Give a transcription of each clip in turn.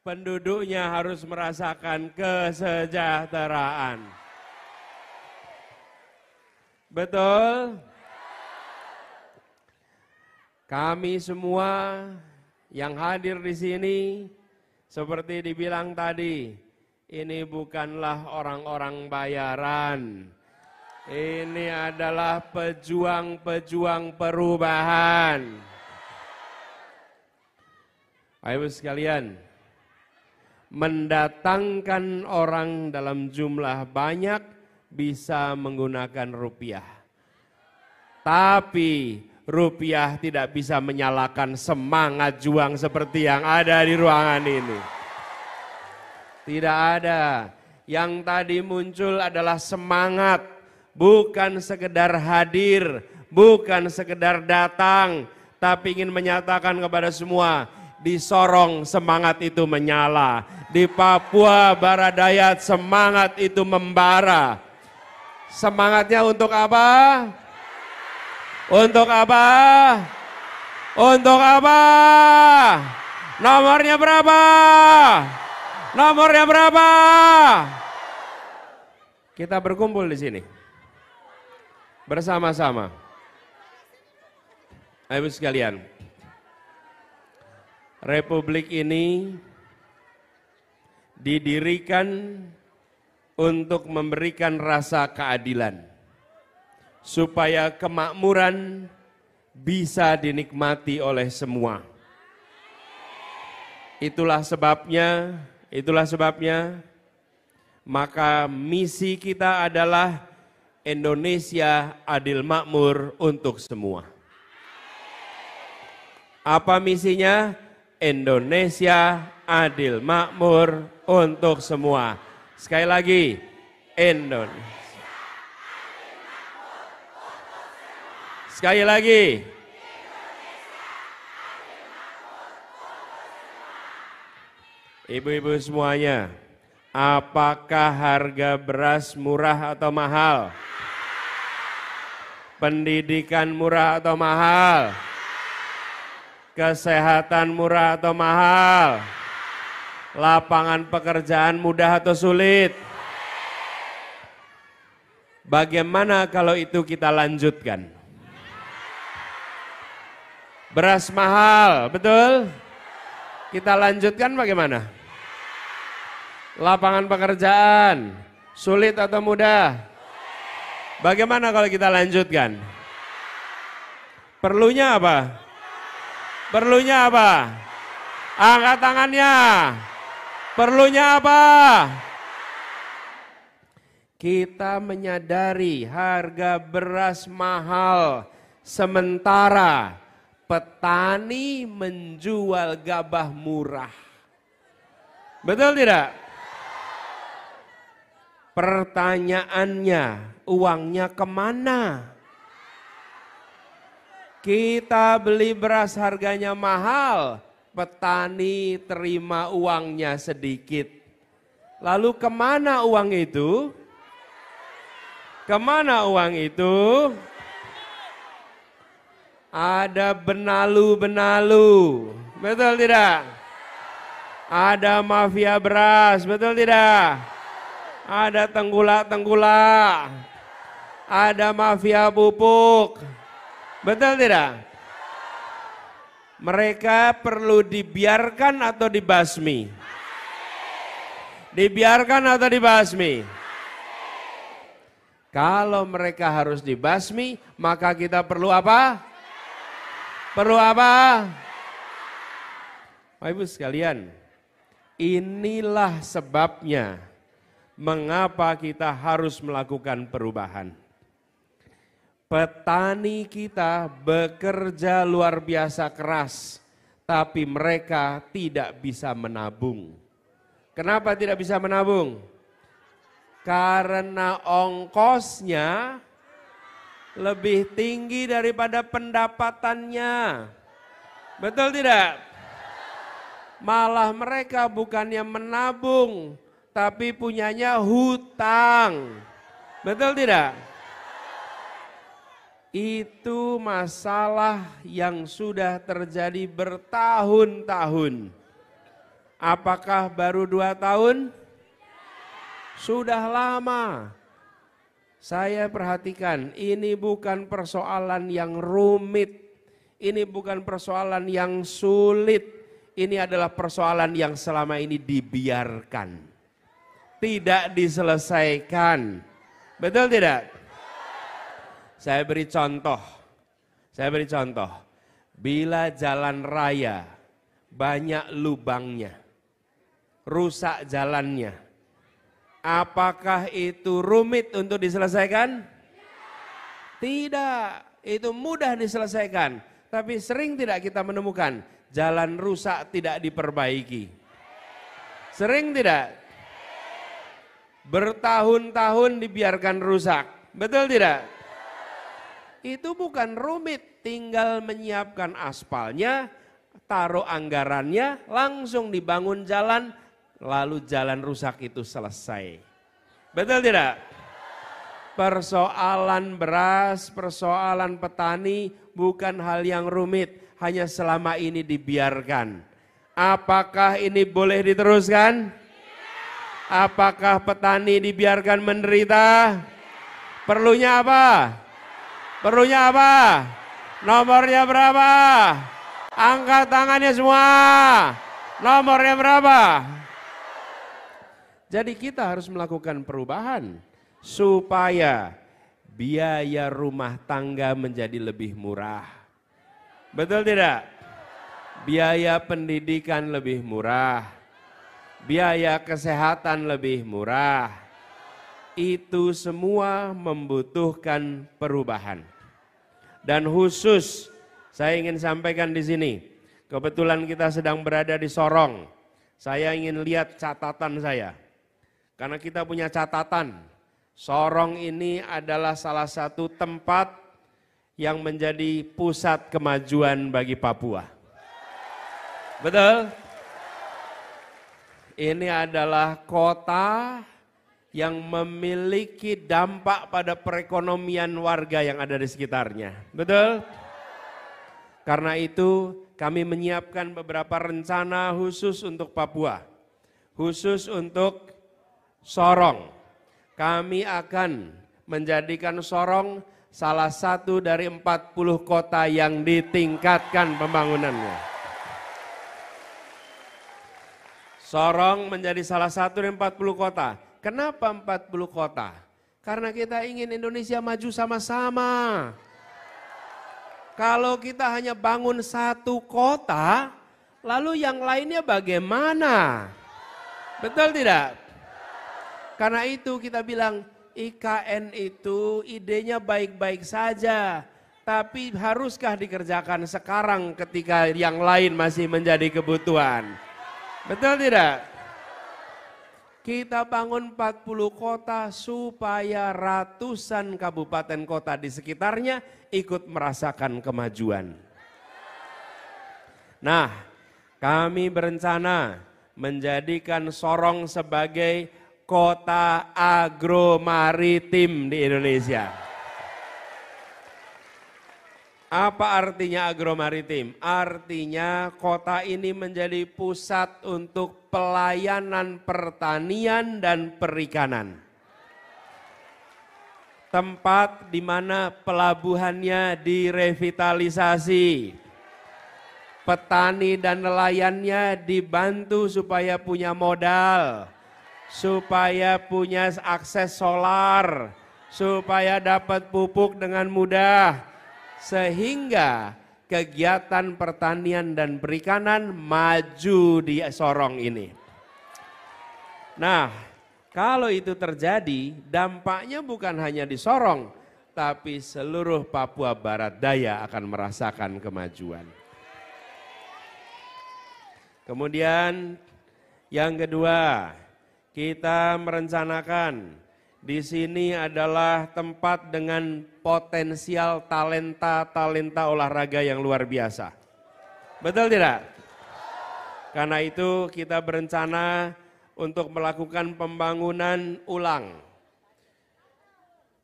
penduduknya harus merasakan kesejahteraan. Betul? Kami semua yang hadir di sini, seperti dibilang tadi, ini bukanlah orang-orang bayaran. Ini adalah pejuang-pejuang perubahan. Ayo sekalian, mendatangkan orang dalam jumlah banyak bisa menggunakan rupiah. Tapi rupiah tidak bisa menyalakan semangat juang seperti yang ada di ruangan ini. Tidak ada. Yang tadi muncul adalah semangat, bukan sekedar hadir, bukan sekedar datang, tapi ingin menyatakan kepada semua, di Sorong semangat itu menyala, di Papua Barat Dayat semangat itu membara. Semangatnya untuk apa? Untuk apa? Untuk apa? Nomornya berapa? Nomornya berapa? Kita berkumpul di sini bersama-sama. Ayo sekalian, Republik ini didirikan untuk memberikan rasa keadilan, supaya kemakmuran bisa dinikmati oleh semua. Itulah sebabnya, maka misi kita adalah Indonesia adil makmur untuk semua. Apa misinya? Indonesia adil makmur untuk semua. Sekali lagi, Indonesia. Sekali lagi. Ibu-ibu semuanya, apakah harga beras murah atau mahal? Pendidikan murah atau mahal? Kesehatan murah atau mahal? Lapangan pekerjaan mudah atau sulit? Bagaimana kalau itu kita lanjutkan? Beras mahal, betul? Kita lanjutkan bagaimana? Lapangan pekerjaan, sulit atau mudah? Bagaimana kalau kita lanjutkan? Perlunya apa? Perlunya apa? Angkat tangannya. Perlunya apa? Kita menyadari harga beras mahal, sementara petani menjual gabah murah. Betul tidak? Pertanyaannya, uangnya kemana? Kita beli beras harganya mahal, petani terima uangnya sedikit. Lalu kemana uang itu? Kemana uang itu? Ada benalu-benalu, betul tidak? Ada mafia beras, betul tidak? Ada tenggulak-tenggulak, ada mafia pupuk, betul tidak? Mereka perlu dibiarkan atau dibasmi? Dibiarkan atau dibasmi? Kalau mereka harus dibasmi, maka kita perlu apa? Perlu apa? Bapak Ibu sekalian, inilah sebabnya mengapa kita harus melakukan perubahan. Petani kita bekerja luar biasa keras, tapi mereka tidak bisa menabung. Kenapa tidak bisa menabung? Karena ongkosnya lebih tinggi daripada pendapatannya. Betul tidak? Malah mereka bukannya menabung, tapi punyanya hutang. Betul tidak? Itu masalah yang sudah terjadi bertahun-tahun. Apakah baru 2 tahun? Sudah lama. Saya perhatikan, ini bukan persoalan yang rumit. Ini bukan persoalan yang sulit. Ini adalah persoalan yang selama ini dibiarkan. Tidak diselesaikan. Betul tidak? Saya beri contoh. Bila jalan raya banyak lubangnya, rusak jalannya, apakah itu rumit untuk diselesaikan? Tidak, itu mudah diselesaikan. Tapi sering tidak kita menemukan jalan rusak tidak diperbaiki. Sering tidak? Bertahun-tahun dibiarkan rusak. Betul tidak? Itu bukan rumit, tinggal menyiapkan aspalnya, taruh anggarannya, langsung dibangun jalan, lalu jalan rusak itu selesai. Betul tidak? Persoalan beras, persoalan petani bukan hal yang rumit, hanya selama ini dibiarkan. Apakah ini boleh diteruskan? Apakah petani dibiarkan menderita? Perlunya apa? Perlunya apa? Nomornya berapa? Angkat tangannya semua. Nomornya berapa? Jadi kita harus melakukan perubahan supaya biaya rumah tangga menjadi lebih murah. Betul tidak? Biaya pendidikan lebih murah. Biaya kesehatan lebih murah. Itu semua membutuhkan perubahan. Dan khusus saya ingin sampaikan di sini, kebetulan kita sedang berada di Sorong. Saya ingin lihat catatan saya. Karena kita punya catatan, Sorong ini adalah salah satu tempat yang menjadi pusat kemajuan bagi Papua. Betul? Ini adalah kota yang memiliki dampak pada perekonomian warga yang ada di sekitarnya. Betul? Karena itu kami menyiapkan beberapa rencana khusus untuk Papua. Khusus untuk Sorong. Kami akan menjadikan Sorong salah satu dari 40 kota yang ditingkatkan pembangunannya. Sorong menjadi salah satu dari 40 kota. Kenapa 40 kota? Karena kita ingin Indonesia maju sama-sama. Kalau kita hanya bangun satu kota, lalu yang lainnya bagaimana? Betul tidak? Karena itu kita bilang IKN itu idenya baik-baik saja. Tapi haruskah dikerjakan sekarang ketika yang lain masih menjadi kebutuhan? Betul tidak? Kita bangun 40 kota supaya ratusan kabupaten kota di sekitarnya ikut merasakan kemajuan. Nah, kami berencana menjadikan Sorong sebagai kota agromaritim di Indonesia. Apa artinya agromaritim? Artinya kota ini menjadi pusat untuk pelayanan pertanian dan perikanan. Tempat di mana pelabuhannya direvitalisasi. Petani dan nelayannya dibantu supaya punya modal, supaya punya akses solar, supaya dapat pupuk dengan mudah. Sehingga kegiatan pertanian dan perikanan maju di Sorong ini. Nah, kalau itu terjadi, dampaknya bukan hanya di Sorong, tapi seluruh Papua Barat Daya akan merasakan kemajuan. Kemudian yang kedua, kita merencanakan di sini adalah tempat dengan potensial talenta olahraga yang luar biasa. Betul tidak? Karena itu kita berencana untuk melakukan pembangunan ulang.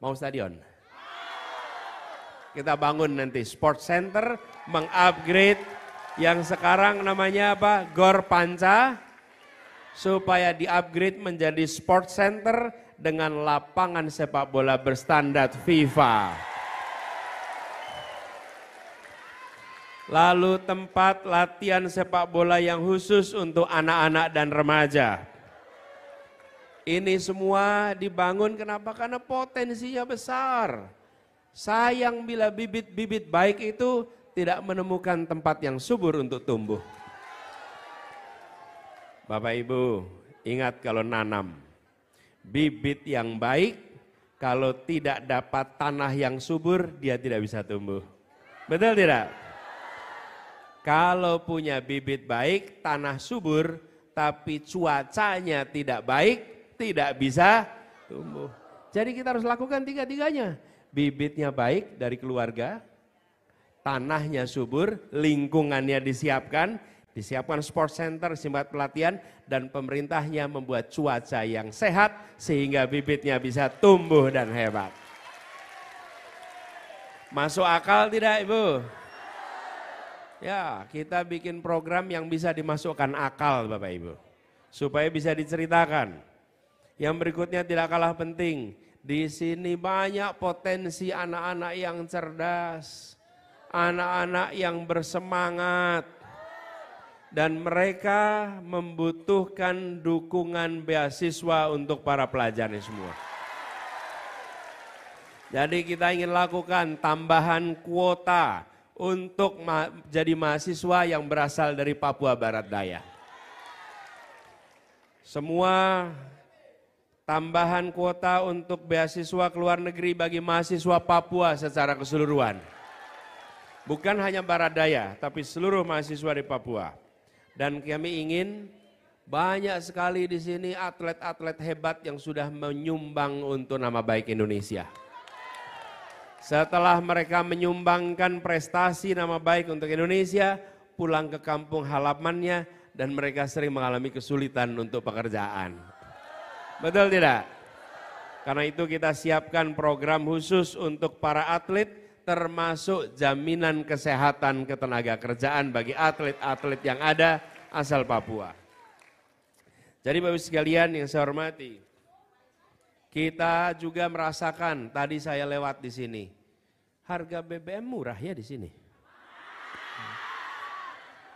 Mau stadion? Kita bangun nanti sport center, mengupgrade yang sekarang namanya apa? Gor Panca supaya di-upgrade menjadi sport center dengan lapangan sepak bola berstandar FIFA. Lalu tempat latihan sepak bola yang khusus untuk anak-anak dan remaja. Ini semua dibangun kenapa? Karena potensinya besar. Sayang bila bibit-bibit baik itu tidak menemukan tempat yang subur untuk tumbuh. Bapak Ibu, ingat kalau nanam, bibit yang baik kalau tidak dapat tanah yang subur, dia tidak bisa tumbuh. Betul tidak? Kalau punya bibit baik, tanah subur, tapi cuacanya tidak baik, tidak bisa tumbuh. Jadi kita harus lakukan tiga-tiganya. Bibitnya baik dari keluarga, tanahnya subur, lingkungannya disiapkan sport center, tempat pelatihan, dan pemerintahnya membuat cuaca yang sehat sehingga bibitnya bisa tumbuh dan hebat. Masuk akal tidak Ibu? Ya, kita bikin program yang bisa dimasukkan akal Bapak Ibu, supaya bisa diceritakan. Yang berikutnya tidak kalah penting, di sini banyak potensi anak-anak yang cerdas, anak-anak yang bersemangat, dan mereka membutuhkan dukungan beasiswa untuk para pelajar ini semua. Jadi kita ingin lakukan tambahan kuota untuk jadi mahasiswa yang berasal dari Papua Barat Daya. Semua tambahan kuota untuk beasiswa ke luar negeri bagi mahasiswa Papua secara keseluruhan. Bukan hanya Barat Daya, tapi seluruh mahasiswa di Papua. Dan kami ingin banyak sekali di sini atlet-atlet hebat yang sudah menyumbang untuk nama baik Indonesia. Setelah mereka menyumbangkan prestasi nama baik untuk Indonesia, pulang ke kampung halamannya dan mereka sering mengalami kesulitan untuk pekerjaan. Betul tidak? Karena itu kita siapkan program khusus untuk para atlet, termasuk jaminan kesehatan ketenaga kerjaan bagi atlet-atlet yang ada asal Papua. Jadi Bapak sekalian yang saya hormati, kita juga merasakan, tadi saya lewat di sini, harga BBM murah ya di sini.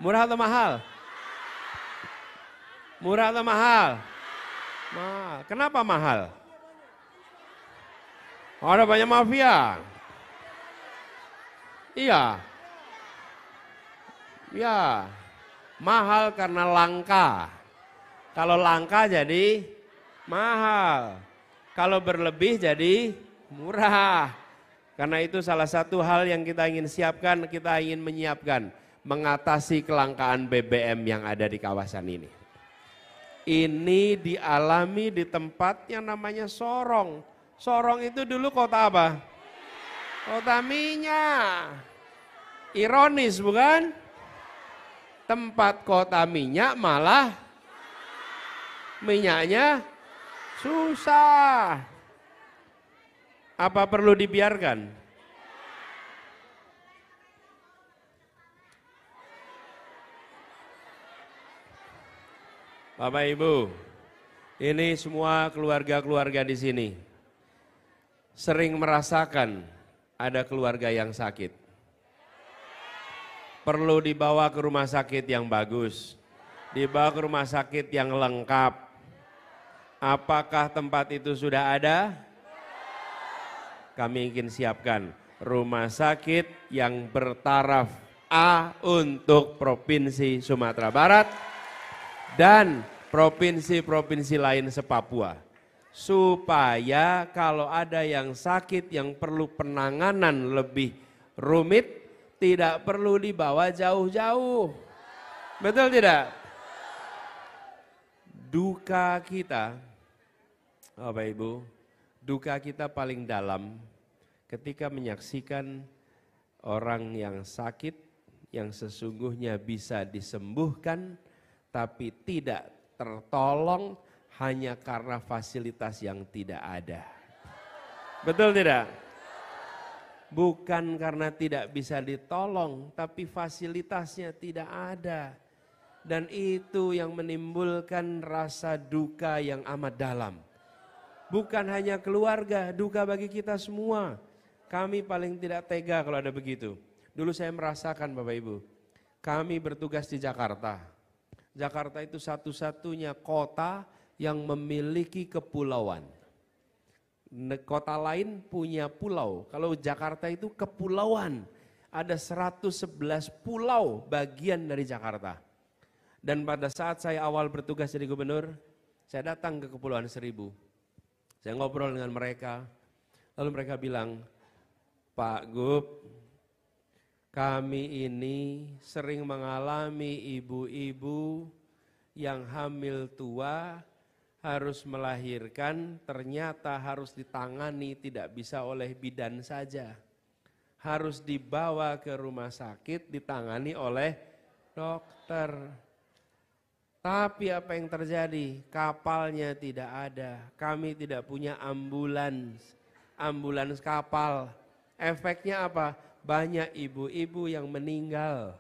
Murah atau mahal? Murah atau mahal? Mahal. Kenapa mahal? Ada banyak mafia. Iya. Ya. Mahal karena langka. Kalau langka jadi mahal. Kalau berlebih jadi murah. Karena itu salah satu hal yang kita ingin siapkan, kita ingin menyiapkan mengatasi kelangkaan BBM yang ada di kawasan ini. Ini dialami di tempat yang namanya Sorong. Sorong itu dulu kota apa? Kota minyak. Ironis bukan? Tempat kota minyak malah minyaknya susah. Apa perlu dibiarkan? Bapak Ibu, ini semua keluarga-keluarga di sini sering merasakan ada keluarga yang sakit. Perlu dibawa ke rumah sakit yang bagus, dibawa ke rumah sakit yang lengkap. Apakah tempat itu sudah ada? Kami ingin siapkan rumah sakit yang bertaraf A untuk Provinsi Sumatera Barat dan provinsi-provinsi lain se-Papua. Supaya kalau ada yang sakit yang perlu penanganan lebih rumit, tidak perlu dibawa jauh-jauh. Betul tidak? Duka kita, Bapak Ibu, duka kita paling dalam ketika menyaksikan orang yang sakit, yang sesungguhnya bisa disembuhkan, tapi tidak tertolong hanya karena fasilitas yang tidak ada. Betul tidak? Bukan karena tidak bisa ditolong, tapi fasilitasnya tidak ada. Dan itu yang menimbulkan rasa duka yang amat dalam. Bukan hanya keluarga, duka bagi kita semua. Kami paling tidak tega kalau ada begitu. Dulu saya merasakan Bapak Ibu, kami bertugas di Jakarta. Jakarta itu satu-satunya kota yang memiliki kepulauan. Kota lain punya pulau, kalau Jakarta itu kepulauan. Ada 111 pulau bagian dari Jakarta. Dan pada saat saya awal bertugas jadi gubernur, saya datang ke Kepulauan Seribu. Saya ngobrol dengan mereka, lalu mereka bilang, Pak Gub, kami ini sering mengalami ibu-ibu yang hamil tua, harus melahirkan, ternyata harus ditangani tidak bisa oleh bidan saja. Harus dibawa ke rumah sakit, ditangani oleh dokter. Tapi apa yang terjadi? Kapalnya tidak ada. Kami tidak punya ambulans kapal. Efeknya apa? Banyak ibu-ibu yang meninggal.